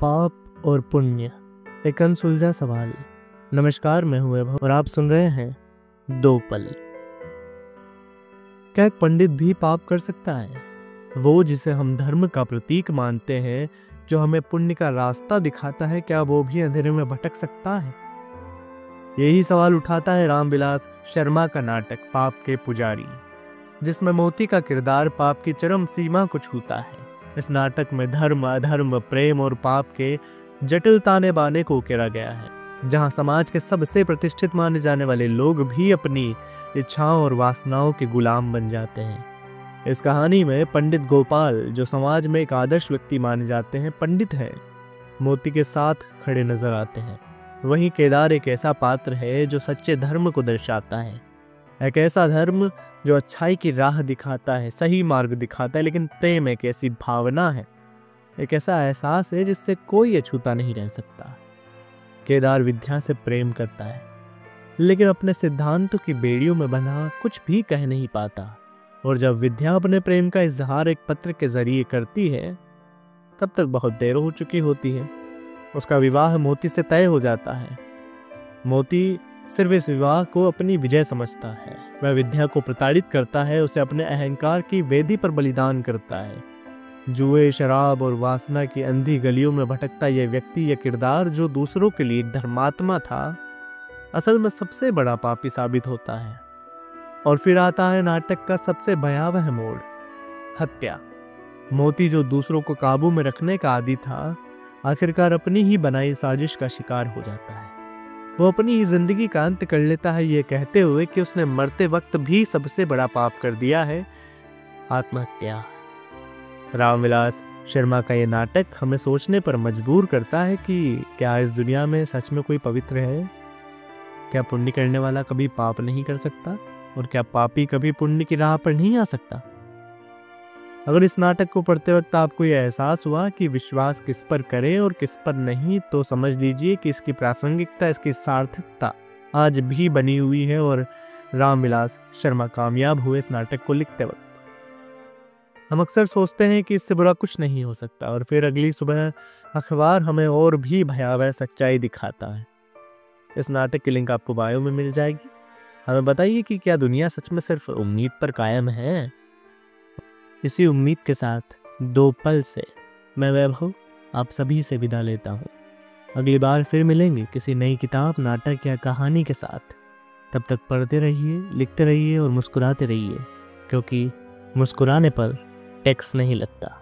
पाप और पुण्य, एक अनसुलझा सवाल। नमस्कार, मैं हूं वैभव और आप सुन रहे हैं दो पल। क्या एक पंडित भी पाप कर सकता है? वो जिसे हम धर्म का प्रतीक मानते हैं, जो हमें पुण्य का रास्ता दिखाता है, क्या वो भी अंधेरे में भटक सकता है? यही सवाल उठाता है रामविलास शर्मा का नाटक पाप के पुजारी, जिसमें मोती का किरदार पाप की चरम सीमा को छूता है। इस नाटक में धर्म, अधर्म, प्रेम और पाप के जटिल ताने बाने को उकेरा गया है, जहां समाज के सबसे प्रतिष्ठित माने जाने वाले लोग भी अपनी इच्छाओं और वासनाओं के गुलाम बन जाते हैं। इस कहानी में पंडित गोपाल, जो समाज में एक आदर्श व्यक्ति माने जाते हैं, पंडित है, मोती के साथ खड़े नजर आते हैं। वहीं केदार एक ऐसा पात्र है जो सच्चे धर्म को दर्शाता है, एक ऐसा धर्म जो अच्छाई की राह दिखाता है, सही मार्ग दिखाता है। लेकिन प्रेम एक ऐसी भावना है, एक ऐसा एहसास है जिससे कोई अछूता नहीं रह सकता। केदार विद्या से प्रेम करता है, लेकिन अपने सिद्धांतों की बेड़ियों में बंधा कुछ भी कह नहीं पाता। और जब विद्या अपने प्रेम का इजहार एक पत्र के जरिए करती है, तब तक बहुत देर हो चुकी होती है। उसका विवाह मोती से तय हो जाता है। मोती सिर्फ इस विवाह को अपनी विजय समझता है। वह विद्या को प्रताड़ित करता है, उसे अपने अहंकार की वेदी पर बलिदान करता है। जुए, शराब और वासना की अंधी गलियों में भटकता यह व्यक्ति, यह किरदार जो दूसरों के लिए एक धर्मात्मा था, असल में सबसे बड़ा पापी साबित होता है। और फिर आता है नाटक का सबसे भयावह मोड़, हत्या। मोती, जो दूसरों को काबू में रखने का आदी था, आखिरकार अपनी ही बनाई साजिश का शिकार हो जाता है। वो अपनी ही जिंदगी का अंत कर लेता है, ये कहते हुए कि उसने मरते वक्त भी सबसे बड़ा पाप कर दिया है, आत्महत्या। रामविलास शर्मा का ये नाटक हमें सोचने पर मजबूर करता है कि क्या इस दुनिया में सच में कोई पवित्र है? क्या पुण्य करने वाला कभी पाप नहीं कर सकता? और क्या पापी कभी पुण्य की राह पर नहीं आ सकता? अगर इस नाटक को पढ़ते वक्त आपको यह एहसास हुआ कि विश्वास किस पर करें और किस पर नहीं, तो समझ लीजिए कि इसकी प्रासंगिकता, इसकी सार्थकता आज भी बनी हुई है और रामविलास शर्मा कामयाब हुए इस नाटक को लिखते वक्त। हम अक्सर सोचते हैं कि इससे बुरा कुछ नहीं हो सकता, और फिर अगली सुबह अखबार हमें और भी भयावह सच्चाई दिखाता है। इस नाटक की लिंक आपको बायो में मिल जाएगी। हमें बताइए कि क्या दुनिया सच में सिर्फ उम्मीद पर कायम है? इसी उम्मीद के साथ दो पल से मैं वैभव आप सभी से विदा लेता हूँ। अगली बार फिर मिलेंगे किसी नई किताब, नाटक या कहानी के साथ। तब तक पढ़ते रहिए, लिखते रहिए और मुस्कुराते रहिए, क्योंकि मुस्कुराने पर टैक्स नहीं लगता।